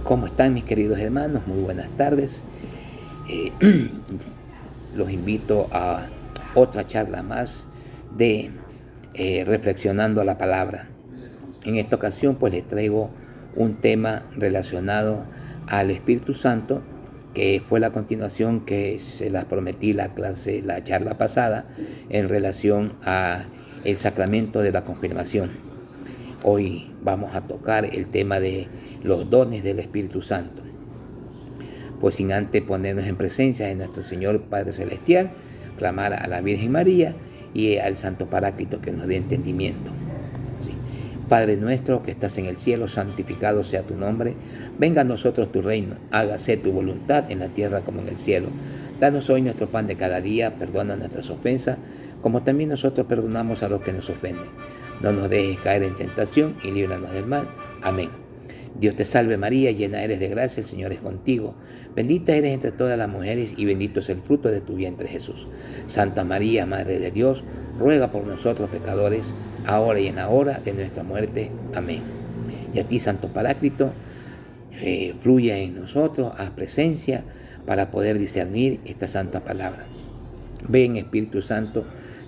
¿Cómo están mis queridos hermanos? Muy buenas tardes. Eh, los invito a otra charla más de Reflexionando la Palabra. En esta ocasión pues les traigo un tema relacionado al Espíritu Santo, que fue la continuación que se las prometí la charla pasada en relación a el sacramento de la confirmación. Hoy vamos a tocar el tema de los dones del Espíritu Santo. Pues sin antes ponernos en presencia de nuestro Señor Padre Celestial, clamar a la Virgen María y al Santo Paráclito que nos dé entendimiento. Sí. Padre nuestro que estás en el cielo, santificado sea tu nombre. Venga a nosotros tu reino, hágase tu voluntad en la tierra como en el cielo. Danos hoy nuestro pan de cada día, perdona nuestras ofensas, como también nosotros perdonamos a los que nos ofenden. No nos dejes caer en tentación y líbranos del mal. Amén. Dios te salve María, llena eres de gracia, el Señor es contigo. Bendita eres entre todas las mujeres y bendito es el fruto de tu vientre Jesús. Santa María, Madre de Dios, ruega por nosotros pecadores, ahora y en la hora de nuestra muerte. Amén. Y a ti, Santo Paráclito, fluya en nosotros, haz presencia para poder discernir esta santa palabra. Ven, Espíritu Santo,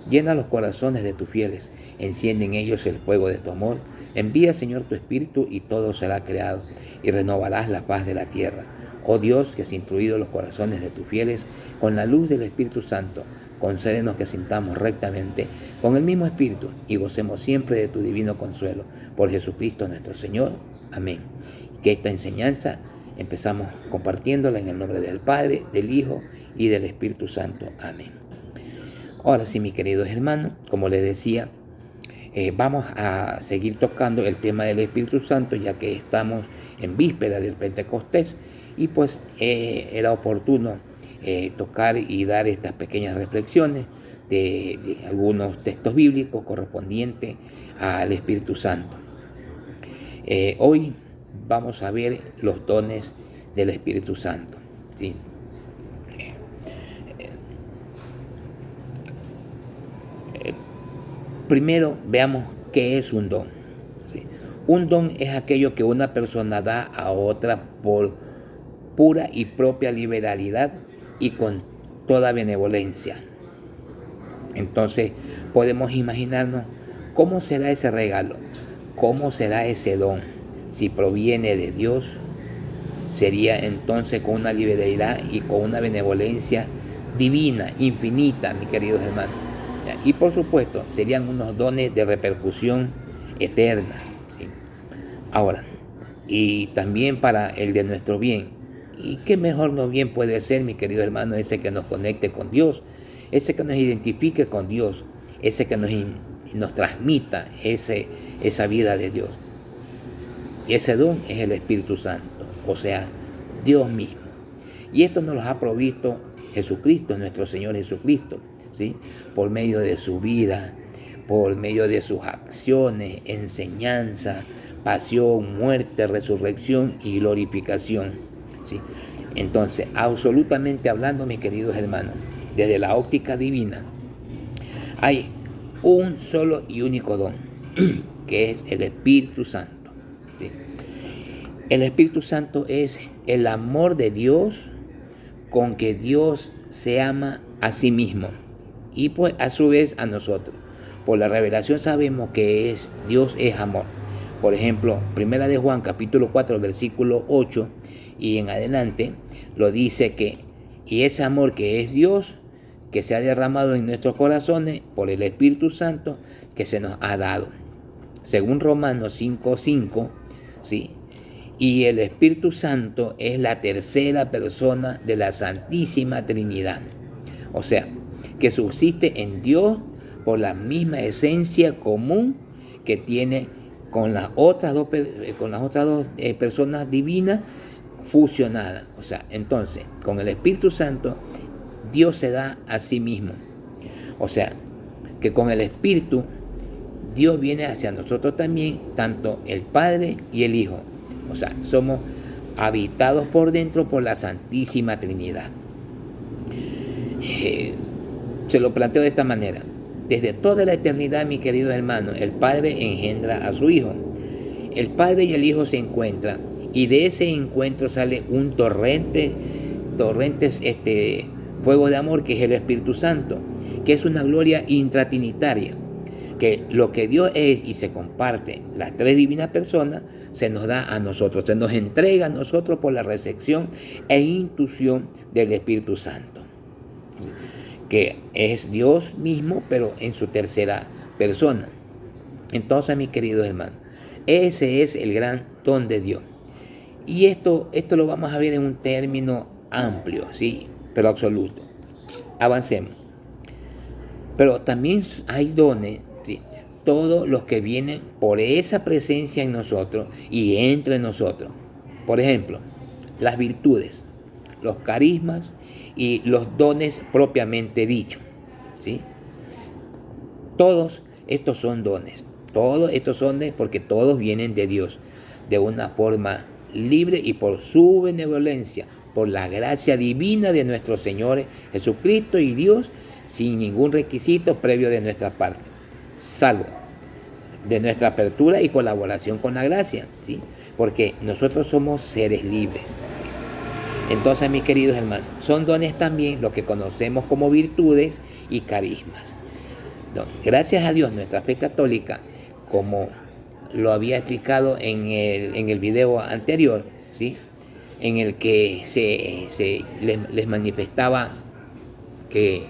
llena los corazones de tus fieles, enciende en ellos el fuego de tu amor. Envía, Señor, tu Espíritu y todo será creado, y renovarás la paz de la tierra. Oh Dios, que has instruido los corazones de tus fieles con la luz del Espíritu Santo, concédenos que sintamos rectamente con el mismo Espíritu y gocemos siempre de tu divino consuelo. Por Jesucristo nuestro Señor. Amén. Que esta enseñanza empezamos compartiéndola en el nombre del Padre, del Hijo y del Espíritu Santo. Amén. Ahora sí, mis queridos hermanos, como les decía, vamos a seguir tocando el tema del Espíritu Santo, ya que estamos en víspera del Pentecostés, y pues era oportuno tocar y dar estas pequeñas reflexiones de algunos textos bíblicos correspondientes al Espíritu Santo. Hoy vamos a ver los dones del Espíritu Santo, ¿sí? Primero veamos qué es un don. ¿Sí? Un don es aquello que una persona da a otra por pura y propia liberalidad y con toda benevolencia. Entonces podemos imaginarnos cómo será ese regalo, cómo será ese don. Si proviene de Dios, sería entonces con una liberalidad y con una benevolencia divina, infinita, mis queridos hermanos. Y por supuesto, serían unos dones de repercusión eterna, ¿sí? Ahora, y también para el de nuestro bien. ¿Y qué mejor no bien puede ser, mi querido hermano, ese que nos conecte con Dios, ese que nos identifique con Dios, ese que nos transmita esa vida de Dios? Y ese don es el Espíritu Santo, o sea, Dios mismo. Y esto nos lo ha provisto Jesucristo, nuestro Señor Jesucristo, ¿sí? Por medio de su vida, por medio de sus acciones, enseñanza, pasión, muerte, resurrección y glorificación, ¿sí? Entonces, absolutamente hablando, mis queridos hermanos, desde la óptica divina, hay un solo y único don, que es el Espíritu Santo, ¿sí? El Espíritu Santo es el amor de Dios con que Dios se ama a sí mismo y pues a su vez a nosotros. Por la revelación sabemos que Dios es amor. Por ejemplo, Primera de Juan capítulo 4 versículo 8 y en adelante lo dice que y ese amor que es Dios, que se ha derramado en nuestros corazones por el Espíritu Santo que se nos ha dado. Según Romanos 5:5, ¿sí? Y el Espíritu Santo es la tercera persona de la Santísima Trinidad. O sea, que subsiste en Dios por la misma esencia común que tiene con las otras dos personas divinas fusionadas. O sea, entonces, con el Espíritu Santo, Dios se da a sí mismo. O sea, que con el Espíritu, Dios viene hacia nosotros también, tanto el Padre y el Hijo. O sea, somos habitados por dentro por la Santísima Trinidad. Se lo planteo de esta manera. Desde toda la eternidad, mi querido hermano, el Padre engendra a su Hijo. El Padre y el Hijo se encuentran Y de ese encuentro sale un torrentes, fuego de amor, que es el Espíritu Santo, que es una gloria intratrinitaria, que lo que Dios es y se comparte, las tres divinas personas, se nos da a nosotros, se nos entrega a nosotros por la recepción e intuición del Espíritu Santo, que es Dios mismo, pero en su tercera persona. Entonces, mis queridos hermanos, ese es el gran don de Dios. Y esto lo vamos a ver en un término amplio, ¿sí? Pero absoluto. Avancemos. Pero también hay dones, ¿sí? Todos los que vienen por esa presencia en nosotros y entre nosotros. Por ejemplo, las virtudes, los carismas y los dones propiamente dichos, ¿sí? Todos estos son dones. Todos estos son dones porque todos vienen de Dios, de una forma libre y por su benevolencia, por la gracia divina de nuestro Señor Jesucristo y Dios, sin ningún requisito previo de nuestra parte, salvo de nuestra apertura y colaboración con la gracia, ¿sí? Porque nosotros somos seres libres. Entonces, mis queridos hermanos, son dones también lo que conocemos como virtudes y carismas. Gracias a Dios, nuestra fe católica, como lo había explicado en el video anterior, ¿sí? En el que les manifestaba que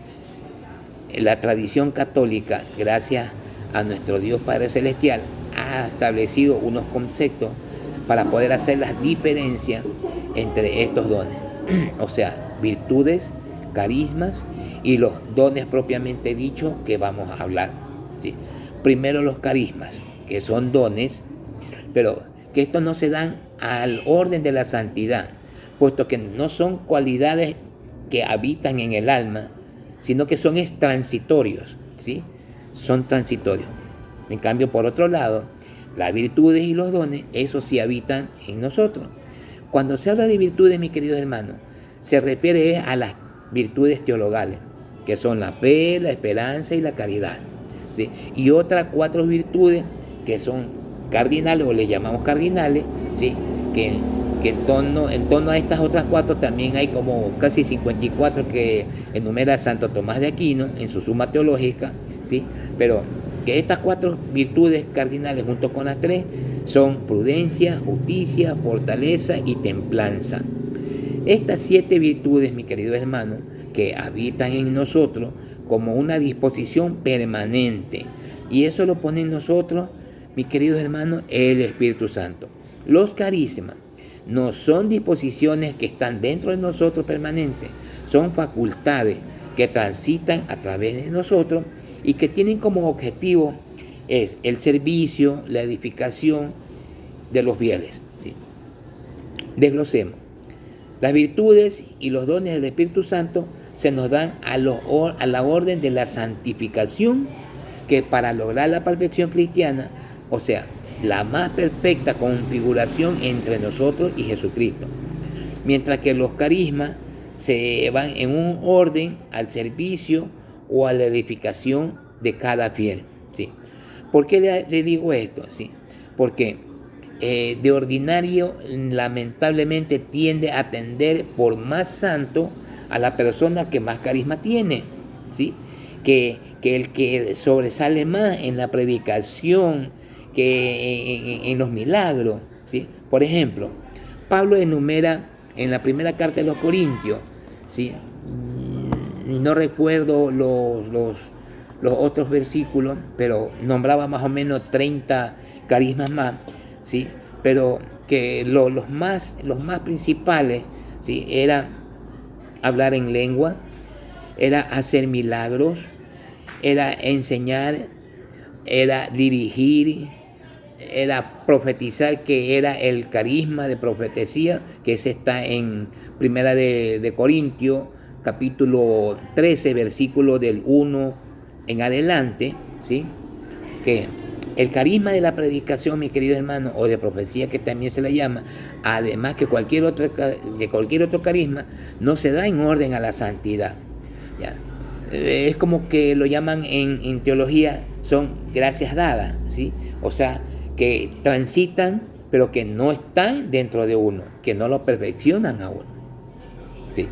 la tradición católica, gracias a nuestro Dios Padre Celestial, ha establecido unos conceptos para poder hacer las diferencias entre estos dones, o sea, virtudes, carismas y los dones propiamente dichos que vamos a hablar, ¿sí? Primero los carismas, que son dones, pero que estos no se dan al orden de la santidad, puesto que no son cualidades que habitan en el alma, sino que son transitorios, ¿sí? Son transitorios. En cambio, por otro lado, las virtudes y los dones, esos sí habitan en nosotros. Cuando se habla de virtudes, mis queridos hermanos, se refiere a las virtudes teologales, que son la fe, la esperanza y la caridad, ¿sí? Y otras 4 virtudes que son cardinales, o le llamamos cardinales, ¿sí? Que en torno a estas otras 4 también hay como casi 54 que enumera Santo Tomás de Aquino en su Suma Teológica, ¿sí? Pero que estas 4 virtudes cardinales junto con las 3 son prudencia, justicia, fortaleza y templanza. Estas 7 virtudes, mis queridos hermanos, que habitan en nosotros como una disposición permanente, y eso lo pone en nosotros, mis queridos hermanos, el Espíritu Santo. Los carismas no son disposiciones que están dentro de nosotros permanentes, son facultades que transitan a través de nosotros y que tienen como objetivo es el servicio, la edificación de los fieles, ¿sí? Desglosemos. Las virtudes y los dones del Espíritu Santo se nos dan a la orden de la santificación, que para lograr la perfección cristiana, o sea, la más perfecta configuración entre nosotros y Jesucristo. Mientras que los carismas se van en un orden al servicio o a la edificación de cada fiel, ¿sí? ¿Por qué le digo esto? ¿Sí? Porque de ordinario, lamentablemente, tiende a tender por más santo a la persona que más carisma tiene, ¿sí? Que el que sobresale más en la predicación, que en los milagros, ¿sí? Por ejemplo, Pablo enumera en la primera carta de los Corintios, ¿sí? No recuerdo los otros versículos, pero nombraba más o menos 30 carismas más, ¿sí? Pero que los más principales, ¿sí? Era hablar en lengua, era hacer milagros, era enseñar, era dirigir, era profetizar, que era el carisma de profecía, que ese está en Primera de Corintios, capítulo 13, versículo del 1 en adelante, ¿sí? Que el carisma de la predicación, mis queridos hermanos, o de profecía, que también se le llama, además que cualquier otro carisma, no se da en orden a la santidad, ¿ya? Es como que lo llaman en teología, son gracias dadas, ¿sí? O sea, que transitan pero que no están dentro de uno, que no lo perfeccionan a uno. ¿Sí?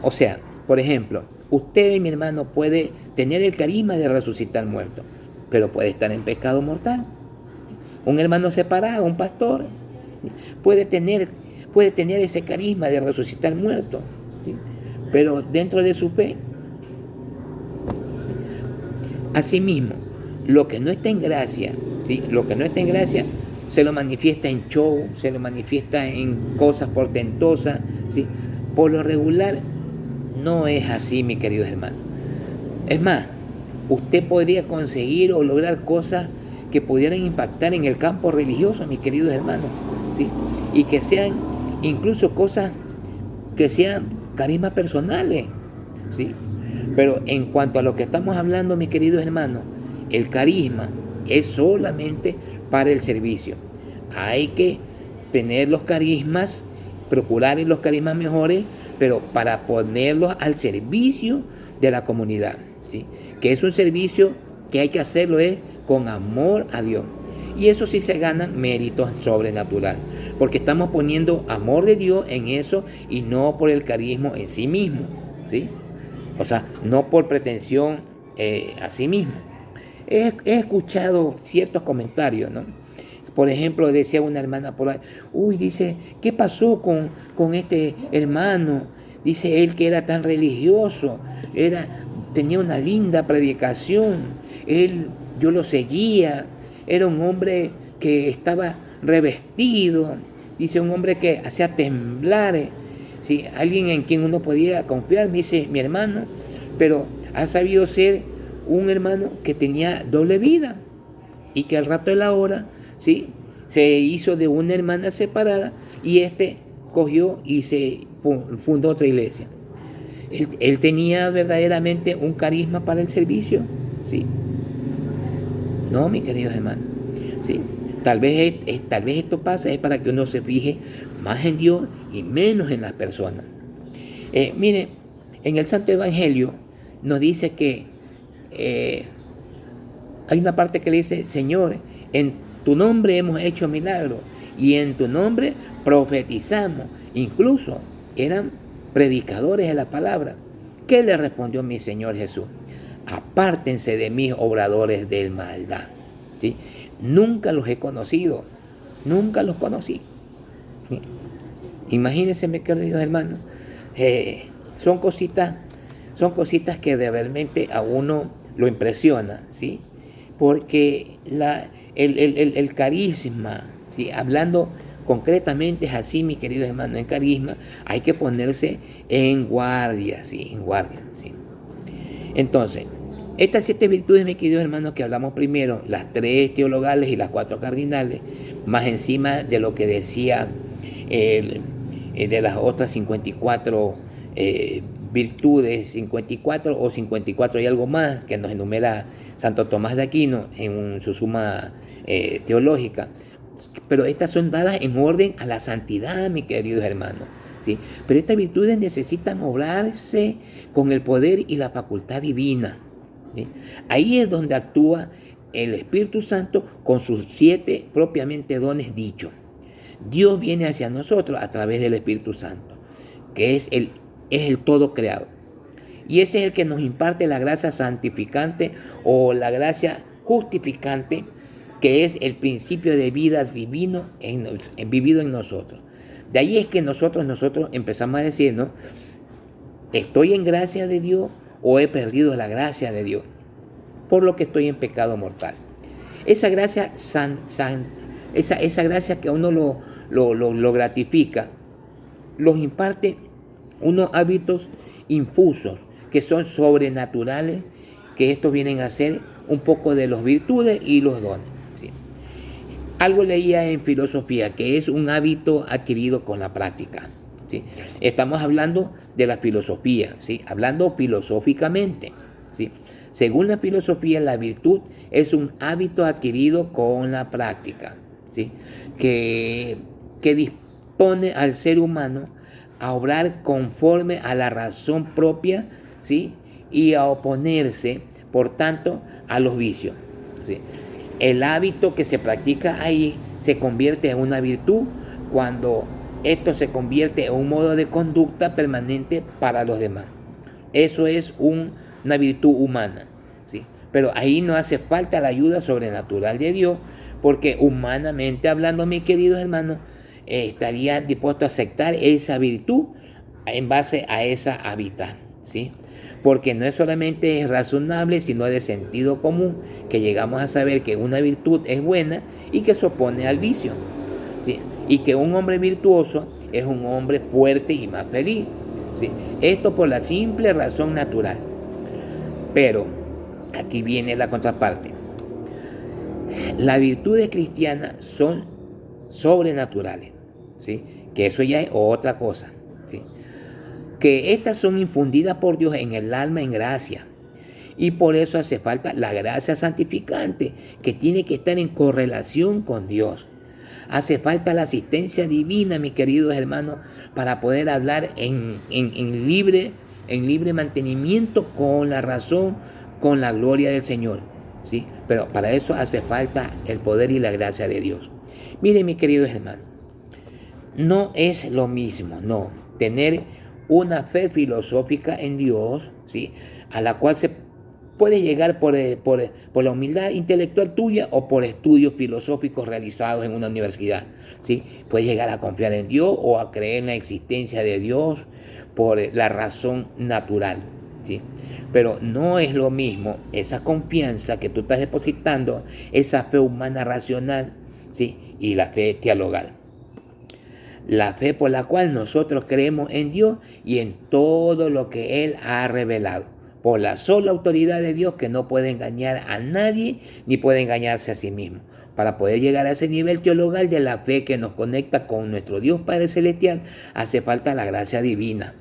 O sea, por ejemplo, usted, mi hermano, puede tener el carisma de resucitar muertos, pero puede estar en pecado mortal. Un hermano separado, un pastor, puede tener, puede tener ese carisma de resucitar muertos, ¿sí? Pero dentro de su fe. Asimismo, lo que no está en gracia, ¿sí? Lo que no está en gracia se lo manifiesta en show, se lo manifiesta en cosas portentosas, ¿sí? Por lo regular no es así, mi querido hermano. Es más, usted podría conseguir o lograr cosas que pudieran impactar en el campo religioso, mis queridos hermanos, ¿sí? Y que sean incluso cosas que sean carismas personales, ¿sí? Pero en cuanto a lo que estamos hablando, mis queridos hermanos, el carisma es solamente para el servicio. Hay que tener los carismas, procurar los carismas mejores, pero para ponerlos al servicio de la comunidad, ¿sí? Que es un servicio que hay que hacerlo es con amor a Dios. Y eso sí se ganan méritos sobrenaturales, porque estamos poniendo amor de Dios en eso y no por el carisma en sí mismo, ¿sí? O sea, no por pretensión a sí mismo. He escuchado ciertos comentarios, ¿no? Por ejemplo, decía una hermana por ahí, uy, dice, ¿qué pasó con este hermano? Dice él que era tan religioso, tenía una linda predicación, yo lo seguía, era un hombre que estaba revestido, dice un hombre que hacía temblar, ¿sí? Alguien en quien uno podía confiar, me dice mi hermano, pero ha sabido ser un hermano que tenía doble vida y que al rato de la hora, ¿sí? Se hizo de una hermana separada y cogió y se fundó otra iglesia. Él tenía verdaderamente un carisma para el servicio, ¿sí? No, mis queridos hermanos, ¿sí? Tal vez esto pasa es para que uno se fije más en Dios y menos en las personas. Mire, en el Santo Evangelio nos dice que hay una parte que le dice, Señor, en tu nombre hemos hecho milagros y en tu nombre profetizamos. Incluso eran predicadores de la palabra. ¿Qué le respondió mi Señor Jesús? Apártense de mí, obradores del maldad. ¿Sí? Nunca los he conocido, nunca los conocí. ¿Sí? Imagínense, mis queridos hermanos, son cositas que realmente a uno lo impresiona, ¿sí? Porque el carisma, ¿sí? Hablando concretamente es así, mis queridos hermanos, en carisma hay que ponerse en guardia, ¿sí? En guardia, ¿sí? Entonces, estas 7 virtudes, mis queridos hermanos, que hablamos primero, las 3 teologales y las 4 cardinales, más encima de lo que decía de las otras 54 virtudes, 54 o 54 y algo más que nos enumera Santo Tomás de Aquino en su suma teológica. Pero estas son dadas en orden a la santidad, mis queridos hermanos, ¿sí? Pero estas virtudes necesitan obrarse con el poder y la facultad divina, ¿sí? Ahí es donde actúa el Espíritu Santo con sus 7 propiamente dones dichos. Dios viene hacia nosotros a través del Espíritu Santo, que es el todo creado. Y ese es el que nos imparte la gracia santificante o la gracia justificante, que es el principio de vida divino vivido en nosotros. De ahí es que nosotros empezamos a decir, ¿no? ¿Estoy en gracia de Dios o he perdido la gracia de Dios? Por lo que estoy en pecado mortal. Esa gracia esa gracia que a uno lo gratifica, los imparte unos hábitos infusos que son sobrenaturales, que estos vienen a ser un poco de las virtudes y los dones, ¿sí? Algo leía en filosofía, que es un hábito adquirido con la práctica, ¿sí? Estamos hablando de la filosofía, ¿sí? Hablando filosóficamente, ¿sí? Según la filosofía, la virtud es un hábito adquirido con la práctica, ¿sí? Que dispone al ser humano a obrar conforme a la razón propia, ¿sí? Y a oponerse, por tanto, a los vicios, ¿sí? El hábito que se practica ahí se convierte en una virtud cuando esto se convierte en un modo de conducta permanente para los demás. Eso es una virtud humana, ¿sí? Pero ahí no hace falta la ayuda sobrenatural de Dios, porque humanamente hablando, mis queridos hermanos, estaría dispuesto a aceptar esa virtud en base a esa hábitat, ¿sí? Porque no es solamente razonable, sino de sentido común, que llegamos a saber que una virtud es buena y que se opone al vicio, ¿sí? Y que un hombre virtuoso es un hombre fuerte y más feliz, ¿sí? Esto por la simple razón natural. Pero aquí viene la contraparte. Las virtudes cristianas son sobrenaturales, ¿sí? Que eso ya es otra cosa, ¿sí? Que estas son infundidas por Dios en el alma en gracia. Y por eso hace falta la gracia santificante, que tiene que estar en correlación con Dios. Hace falta la asistencia divina, mis queridos hermanos, para poder hablar en libre mantenimiento con la razón, con la gloria del Señor, ¿sí? Pero para eso hace falta el poder y la gracia de Dios. Miren, mis queridos hermanos, no es lo mismo, no, tener una fe filosófica en Dios, ¿sí? A la cual se puede llegar por la humildad intelectual tuya o por estudios filosóficos realizados en una universidad, ¿sí? Puedes llegar a confiar en Dios o a creer en la existencia de Dios por la razón natural, ¿sí? Pero no es lo mismo esa confianza que tú estás depositando, esa fe humana racional, ¿sí? Y la fe teologal. La fe por la cual nosotros creemos en Dios y en todo lo que Él ha revelado, por la sola autoridad de Dios, que no puede engañar a nadie ni puede engañarse a sí mismo. Para poder llegar a ese nivel teologal de la fe que nos conecta con nuestro Dios Padre Celestial, hace falta la gracia divina.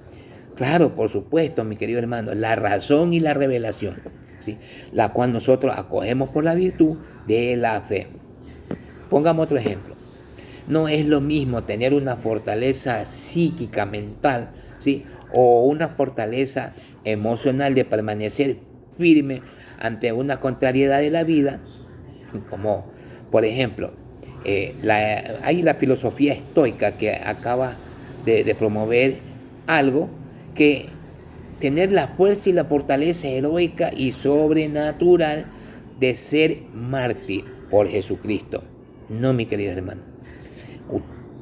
Claro, por supuesto, mi querido hermano, la razón y la revelación, ¿sí? La cual nosotros acogemos por la virtud de la fe. Pongamos otro ejemplo. No es lo mismo tener una fortaleza psíquica, mental, ¿sí? O una fortaleza emocional de permanecer firme ante una contrariedad de la vida, como por ejemplo, hay la filosofía estoica que acaba de promover algo que tener la fuerza y la fortaleza heroica y sobrenatural de ser mártir por Jesucristo. No, mi querido hermano.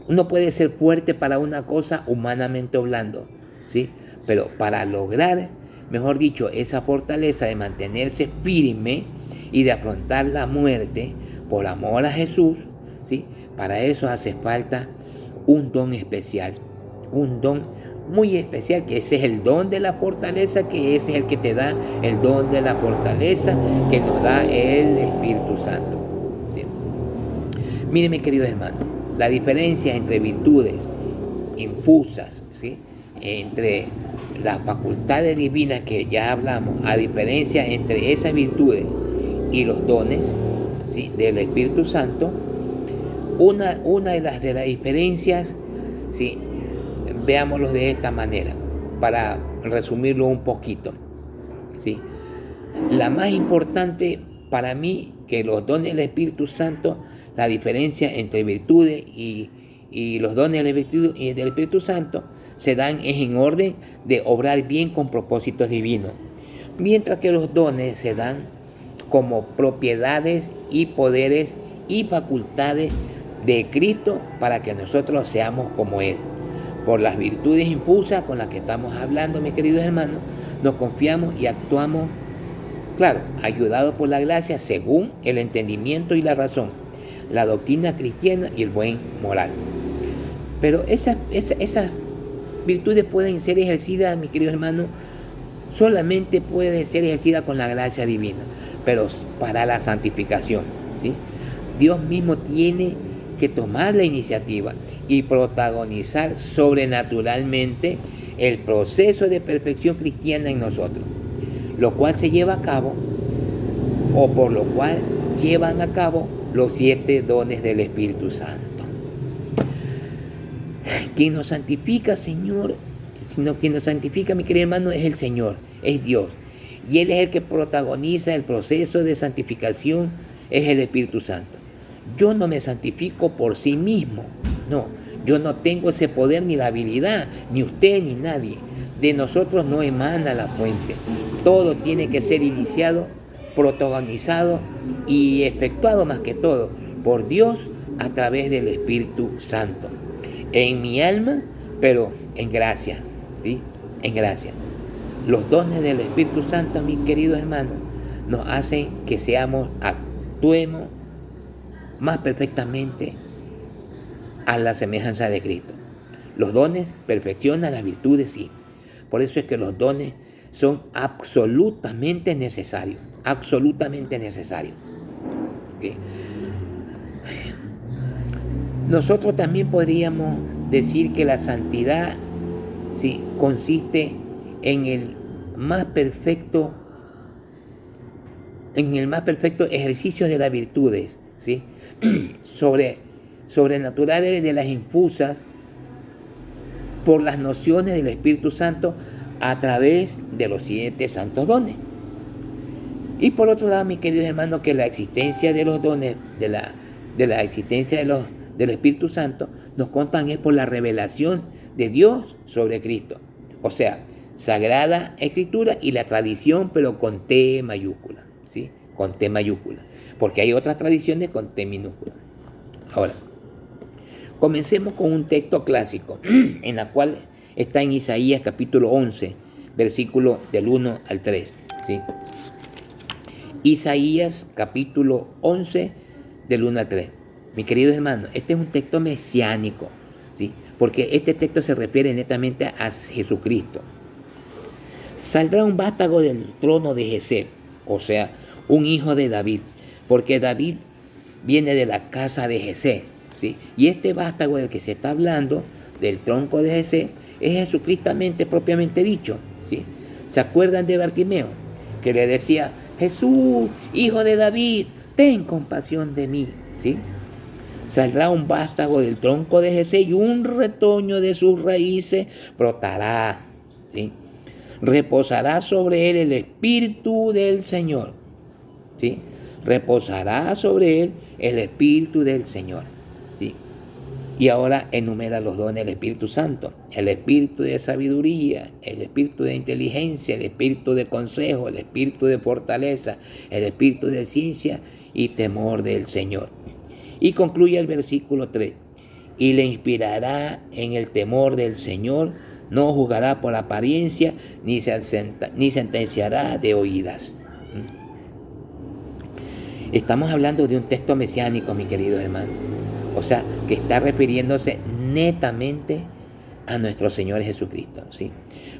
Uno puede ser fuerte para una cosa humanamente hablando, ¿sí? Pero para lograr, mejor dicho, esa fortaleza de mantenerse firme y de afrontar la muerte por amor a Jesús, ¿sí? Para eso hace falta un don especial, un don muy especial, que ese es el don de la fortaleza, que ese es el que te da el don de la fortaleza que nos da el Espíritu Santo, ¿sí? Miren, mis queridos hermanos, la diferencia entre virtudes infusas, ¿sí? Entre las facultades divinas que ya hablamos, a diferencia entre esas virtudes y los dones, ¿sí? Del Espíritu Santo, una de las diferencias, ¿sí? Veámoslo de esta manera, para resumirlo un poquito, ¿sí? La más importante para mí que los dones del Espíritu Santo, la diferencia entre virtudes y los dones del Espíritu Santo se dan en orden de obrar bien con propósitos divinos, mientras que los dones se dan como propiedades y poderes y facultades de Cristo para que nosotros seamos como Él. Por las virtudes infusas con las que estamos hablando, mis queridos hermanos, nos confiamos y actuamos, claro, ayudados por la gracia según el entendimiento y la razón, la doctrina cristiana y el buen moral. Pero esas virtudes pueden ser ejercidas, mis queridos hermanos, solamente pueden ser ejercidas con la gracia divina, pero para la santificación, ¿sí? Dios mismo tiene que tomar la iniciativa y protagonizar sobrenaturalmente el proceso de perfección cristiana en nosotros, lo cual se lleva a cabo, o por lo cual llevan a cabo los 7 dones del Espíritu Santo. Quien nos santifica, Señor, quien nos santifica, mi querido hermano, es el Señor, es Dios. Y Él es el que protagoniza el proceso de santificación es el Espíritu Santo. Yo no me santifico por sí mismo, no, yo no tengo ese poder ni la habilidad, ni usted ni nadie. De nosotros no emana la fuente. Todo tiene que ser iniciado, protagonizado y efectuado más que todo por Dios a través del Espíritu Santo. En mi alma, pero en gracia, ¿sí? En gracia. Los dones del Espíritu Santo, mis queridos hermanos, nos hacen que actuemos más perfectamente a la semejanza de Cristo. Los dones perfeccionan las virtudes, sí. Por eso es que los dones son absolutamente necesarios. Absolutamente necesarios. ¿Okay? Nosotros también podríamos decir que la santidad, sí, consiste en el más perfecto ejercicio de las virtudes, ¿sí? Sobrenaturales de las infusas por las nociones del Espíritu Santo a través de los 7 santos dones. Y por otro lado, mis queridos hermanos, que la existencia de los dones, de la existencia del Espíritu Santo, nos contan es por la revelación de Dios sobre Cristo. O sea, Sagrada Escritura y la tradición, pero con T mayúscula, ¿sí? Con T mayúscula. Porque hay otras tradiciones con T minúscula. Ahora, comencemos con un texto clásico, en la cual está en Isaías capítulo 11, versículo del 1 al 3, ¿sí? Isaías capítulo 11, del 1 al 3. Mis queridos hermanos, este es un texto mesiánico, ¿sí? Porque este texto se refiere netamente a Jesucristo. Saldrá un vástago del trono de Jesé, o sea, un hijo de David, porque David viene de la casa de Jesé, ¿sí? Y este vástago del que se está hablando, del tronco de Jesé, es Jesucristo propiamente dicho, ¿sí? ¿Se acuerdan de Bartimeo? Que le decía: Jesús, hijo de David, ten compasión de mí, ¿sí? Saldrá un vástago del tronco de Jesé y un retoño de sus raíces brotará, ¿sí? Reposará sobre él el Espíritu del Señor, ¿sí? Reposará sobre él el Espíritu del Señor, ¿sí? Y ahora enumera los dones del Espíritu Santo: el Espíritu de sabiduría, el Espíritu de inteligencia, el Espíritu de consejo, el Espíritu de fortaleza, el Espíritu de ciencia y temor del Señor. Y concluye el versículo 3: y le inspirará en el temor del Señor, no juzgará por apariencia, ni sentenciará de oídas. Estamos hablando de un texto mesiánico, mi querido hermano. O sea, que está refiriéndose netamente a nuestro Señor Jesucristo, ¿sí?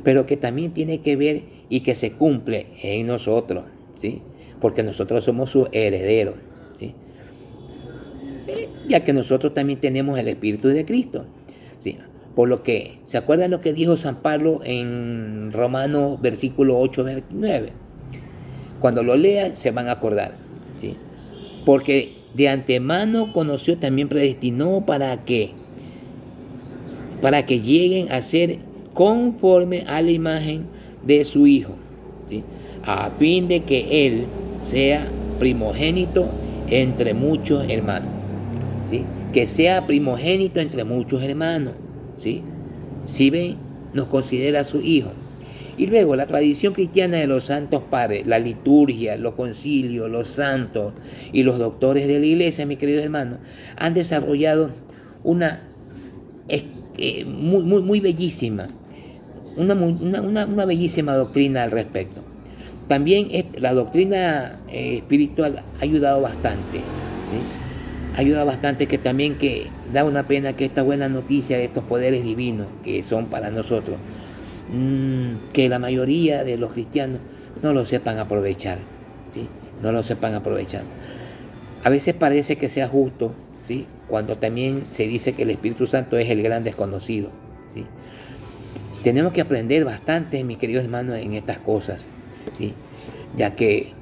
Pero que también tiene que ver y que se cumple en nosotros, ¿sí? Porque nosotros somos sus herederos, ¿sí? Ya que nosotros también tenemos el Espíritu de Cristo, ¿sí? Por lo que, ¿se acuerdan lo que dijo San Pablo en Romanos versículo 8, 9? Cuando lo lean se van a acordar, ¿sí? Porque de antemano conoció, también predestinó para que lleguen a ser conforme a la imagen de su Hijo, ¿sí? A fin de que Él sea primogénito entre muchos hermanos, ¿sí? Que sea primogénito entre muchos hermanos, ¿sí? Si ven, nos considera su Hijo. Y luego la tradición cristiana de los santos padres, la liturgia, los concilios, los santos y los doctores de la iglesia, mis queridos hermanos, han desarrollado una muy bellísima, una bellísima doctrina al respecto. También la doctrina espiritual ha ayudado bastante, ¿sí? Ha ayudado bastante, que también que da una pena que esta buena noticia de estos poderes divinos que son para nosotros, que la mayoría de los cristianos no lo sepan aprovechar, ¿sí? No lo sepan aprovechar. A veces parece que sea justo, ¿sí? Cuando también se dice que el Espíritu Santo es el gran desconocido, ¿sí? Tenemos que aprender bastante, mis queridos hermanos, en estas cosas, ¿sí? Ya que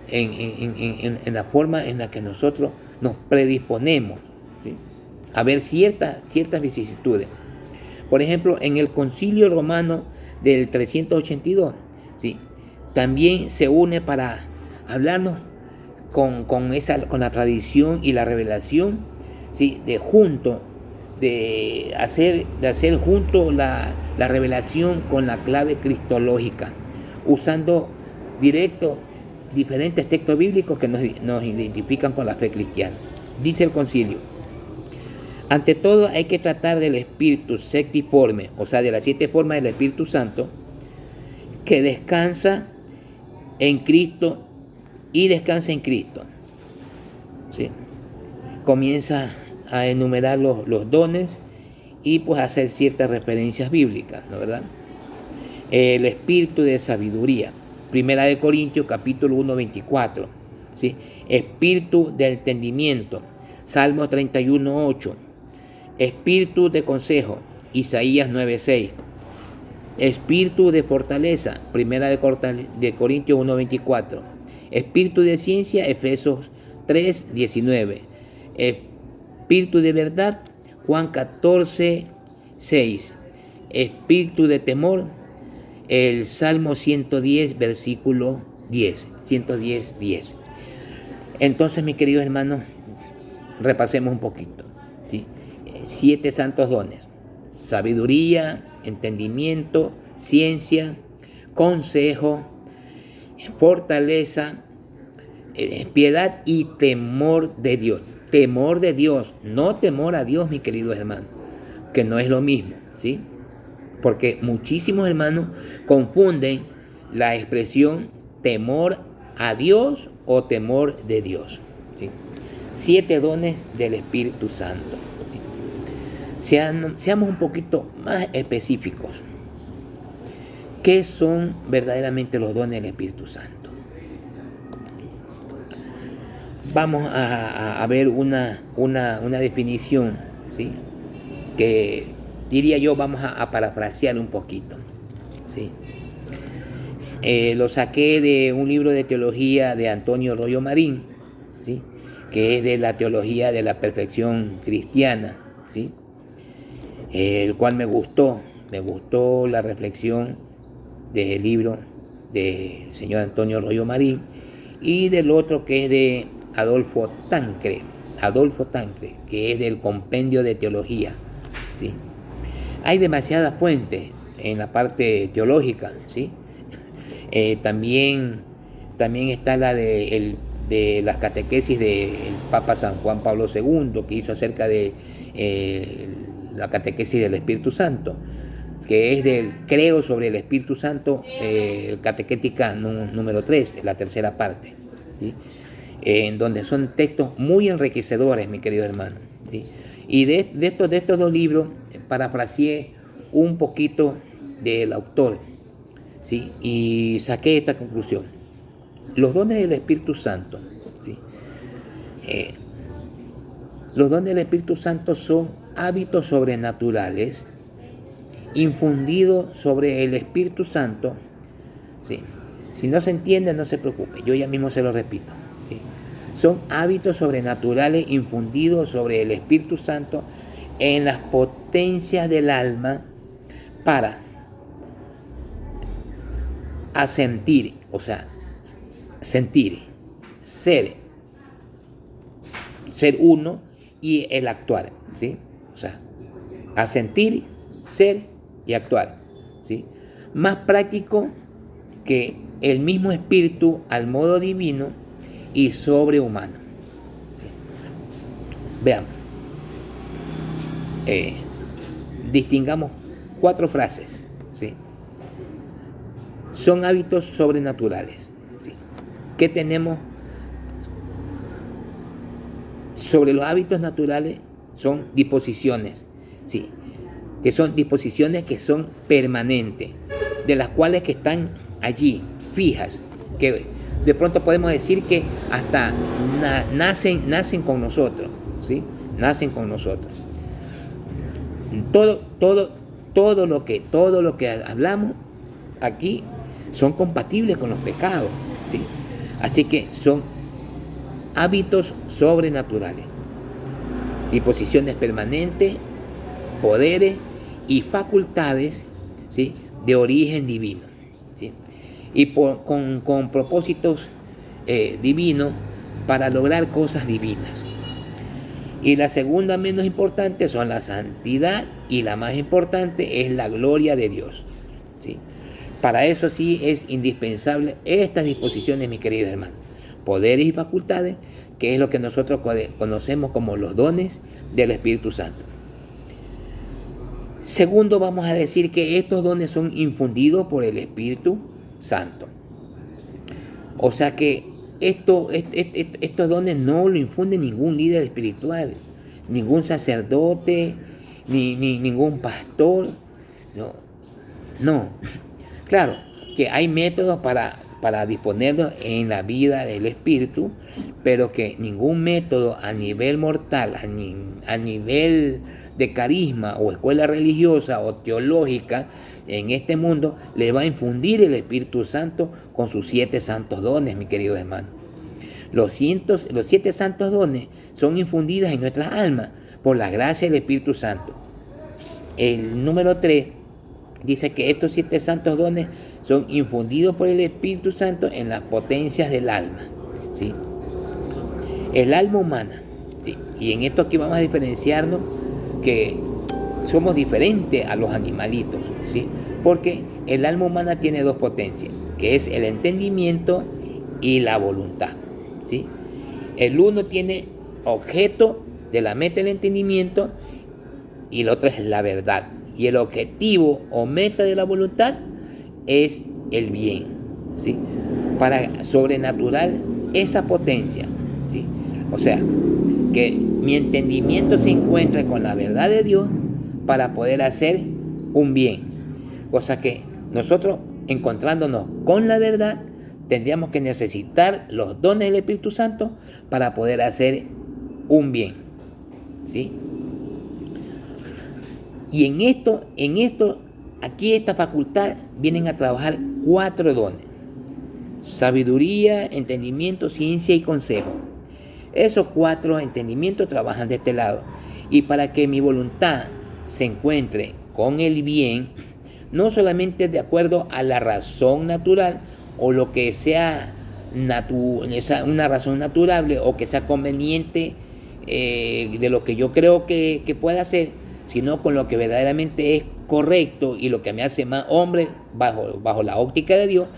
en la forma en la que nosotros nos predisponemos, ¿sí? A ver ciertas vicisitudes. Por ejemplo, en el Concilio Romano del 382, ¿sí? También se une para hablarnos con la tradición y la revelación, ¿sí? De hacer junto la revelación con la clave cristológica, usando diferentes textos bíblicos que nos identifican con la fe cristiana. Dice el concilio: ante todo hay que tratar del espíritu septiforme, o sea, de las 7 formas del Espíritu Santo, que descansa en Cristo y descansa en Cristo. ¿Sí? Comienza a enumerar los dones y pues hacer ciertas referencias bíblicas, ¿no, verdad? El espíritu de sabiduría, 1 Corintios capítulo 1, 24, ¿sí? Espíritu de entendimiento, Salmos 31, 8. Espíritu de consejo, Isaías 9, 6. Espíritu de fortaleza, 1 Corintios 1, 24. Espíritu de ciencia, Efesios 3, 19. Espíritu de verdad, Juan 14, 6. Espíritu de temor, el Salmo 110, versículo 10. 110, 10. Entonces, mis queridos hermanos, repasemos un poquito, ¿sí? 7 santos dones: sabiduría, entendimiento, ciencia, consejo, fortaleza, piedad y temor de Dios. Temor de Dios, no temor a Dios, mis queridos hermanos, que no es lo mismo, ¿sí? Porque muchísimos hermanos confunden la expresión temor a Dios o temor de Dios, ¿sí? 7 dones del Espíritu Santo, ¿sí? Seamos un poquito más específicos. ¿Qué son verdaderamente los dones del Espíritu Santo? Vamos a ver una definición, ¿sí? Que diría yo, vamos a parafrasear un poquito, ¿sí? Lo saqué de un libro de teología de Antonio Rollo Marín, ¿sí? Que es de la teología de la perfección cristiana, ¿sí? El cual me gustó la reflexión del libro del señor Antonio Rollo Marín, y del otro que es de Adolfo Tancre, que es del Compendio de Teología, ¿sí? Hay demasiadas fuentes en la parte teológica, ¿sí? También está la de las catequesis del Papa San Juan Pablo II, que hizo acerca de la catequesis del Espíritu Santo, que es del Creo sobre el Espíritu Santo, catequética número 3, la tercera parte, ¿sí? En donde son textos muy enriquecedores, mi querido hermano, ¿sí? Y de estos 2 libros parafraseé un poquito del autor, ¿sí? Y saqué esta conclusión: los dones del Espíritu Santo, ¿sí? Los dones del Espíritu Santo son hábitos sobrenaturales infundidos sobre el Espíritu Santo, ¿sí? Si no se entiende, no se preocupe, yo ya mismo se lo repito, ¿sí? Son hábitos sobrenaturales infundidos sobre el Espíritu Santo en las potencias del alma para asentir, o sea, sentir, ser uno, y el actuar, ¿sí? O sea, asentir, ser y actuar, ¿sí? Más práctico que el mismo espíritu al modo divino y sobrehumano, ¿sí? Veamos, distingamos 4 frases, ¿sí? Son hábitos sobrenaturales, ¿sí? ¿Qué tenemos sobre los hábitos naturales? Son disposiciones, ¿sí? Que son disposiciones que son permanentes, de las cuales que están allí, fijas, que de pronto podemos decir que hasta nacen con nosotros, ¿sí? Nacen con nosotros. Todo lo que hablamos aquí son compatibles con los pecados, ¿sí? Así que son hábitos sobrenaturales, disposiciones permanentes, poderes y facultades, ¿sí? De origen divino, ¿sí? Y con propósitos divinos para lograr cosas divinas. Y la segunda menos importante son la santidad y la más importante es la gloria de Dios, ¿sí? Para eso sí es indispensable estas disposiciones, mis queridos hermanos. Poderes y facultades, que es lo que nosotros conocemos como los dones del Espíritu Santo. Segundo, vamos a decir que estos dones son infundidos por el Espíritu Santo. O sea que estos dones no lo infunde ningún líder espiritual, ningún sacerdote, ni ningún pastor. No. Claro que hay métodos para disponerlos en la vida del espíritu, pero que ningún método a nivel mortal, a nivel de carisma o escuela religiosa o teológica en este mundo le va a infundir el Espíritu Santo con sus 7 santos dones, mi querido hermano. Los 7 santos dones son infundidos en nuestras almas por la gracia del Espíritu Santo. El número 3 dice que estos 7 santos dones son infundidos por el Espíritu Santo en las potencias del alma, ¿sí? El alma humana, ¿sí? Y en esto aquí vamos a diferenciarnos que somos diferentes a los animalitos, ¿sí? Porque el alma humana tiene 2 potencias, que es el entendimiento y la voluntad, ¿sí? El uno tiene objeto de la meta del entendimiento y el otro es la verdad. Y el objetivo o meta de la voluntad es el bien, ¿sí? Para sobrenatural esa potencia, ¿sí? O sea, que mi entendimiento se encuentre con la verdad de Dios para poder hacer un bien. O sea que nosotros, encontrándonos con la verdad, tendríamos que necesitar los dones del Espíritu Santo para poder hacer un bien, ¿sí? Y en esto, aquí esta facultad vienen a trabajar 4 dones: sabiduría, entendimiento, ciencia y consejo. Esos 4 entendimientos trabajan de este lado. Y para que mi voluntad se encuentre con el bien, no solamente de acuerdo a la razón natural o lo que sea una razón naturable o que sea conveniente de lo que yo creo que pueda hacer, sino con lo que verdaderamente es correcto y lo que me hace más hombre bajo la óptica de Dios,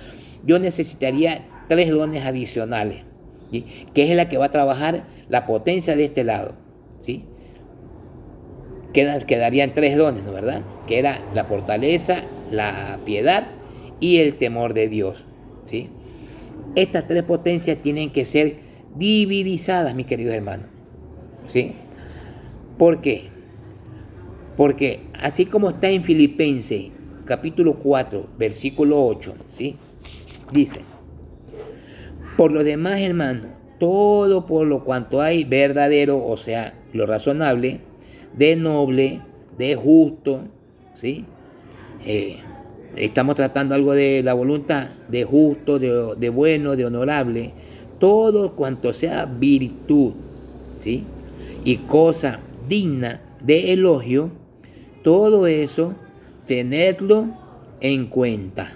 yo necesitaría 3 dones adicionales, ¿sí? Que es la que va a trabajar la potencia de este lado, ¿sí? Quedarían 3 dones, ¿no verdad? Que era la fortaleza, la piedad y el temor de Dios, ¿sí? Estas 3 potencias tienen que ser dividizadas, mis queridos hermanos, ¿sí? ¿Por qué? Porque así como está en Filipenses capítulo 4, versículo 8, ¿sí? Dice: por lo demás, hermanos, todo por lo cuanto hay verdadero, o sea, lo razonable, de noble, de justo, ¿sí? Estamos tratando algo de la voluntad, de justo, de bueno, de honorable, todo cuanto sea virtud, ¿sí? Y cosa digna de elogio, todo eso, tenedlo en cuenta,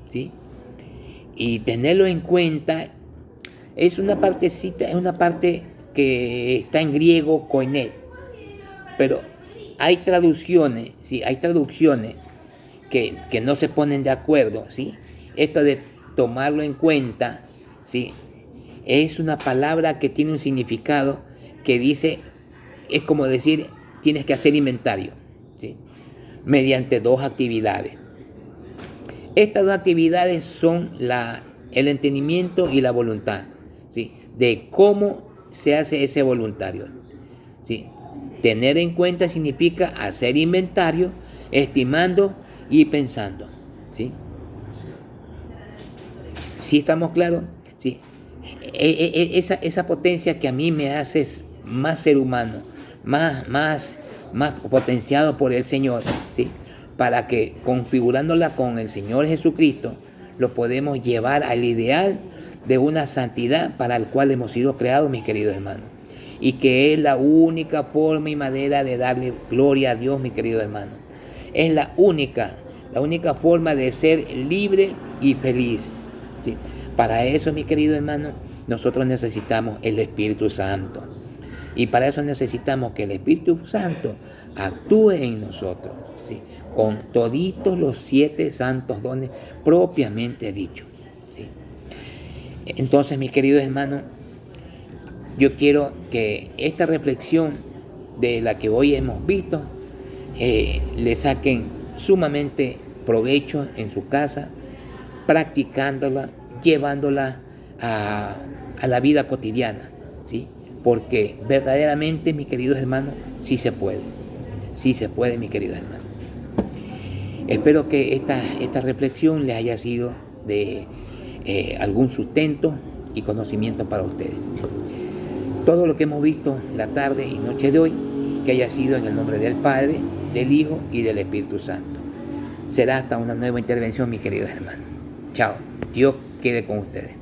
¿sí? Y tenerlo en cuenta es una partecita, es una parte que está en griego koiné, pero hay traducciones, ¿sí? Hay traducciones que no se ponen de acuerdo, ¿sí? Esto de tomarlo en cuenta, ¿sí? Es una palabra que tiene un significado que dice, es como decir, tienes que hacer inventario, ¿sí? Mediante 2 actividades. Estas 2 actividades son el entendimiento y la voluntad, ¿sí? De cómo se hace ese voluntario, ¿sí? Tener en cuenta significa hacer inventario, estimando y pensando, ¿sí? ¿Sí estamos claros? ¿Sí? Esa potencia que a mí me hace más ser humano, más potenciado por el Señor, ¿sí? Para que configurándola con el Señor Jesucristo, lo podemos llevar al ideal de una santidad para el cual hemos sido creados, mis queridos hermanos. Y que es la única forma y manera de darle gloria a Dios, mis queridos hermanos. Es la única forma de ser libre y feliz, ¿sí? Para eso, mis queridos hermanos, nosotros necesitamos el Espíritu Santo. Y para eso necesitamos que el Espíritu Santo actúe en nosotros, ¿sí? Con toditos los 7 santos dones propiamente dichos, ¿sí? Entonces, mis queridos hermanos, yo quiero que esta reflexión de la que hoy hemos visto le saquen sumamente provecho en su casa, practicándola, llevándola a la vida cotidiana, ¿sí? Porque verdaderamente, mis queridos hermanos, sí se puede, mis queridos hermanos. Espero que esta reflexión les haya sido de algún sustento y conocimiento para ustedes. Todo lo que hemos visto la tarde y noche de hoy, que haya sido en el nombre del Padre, del Hijo y del Espíritu Santo. Será hasta una nueva intervención, mis queridos hermanos. Chao. Dios quede con ustedes.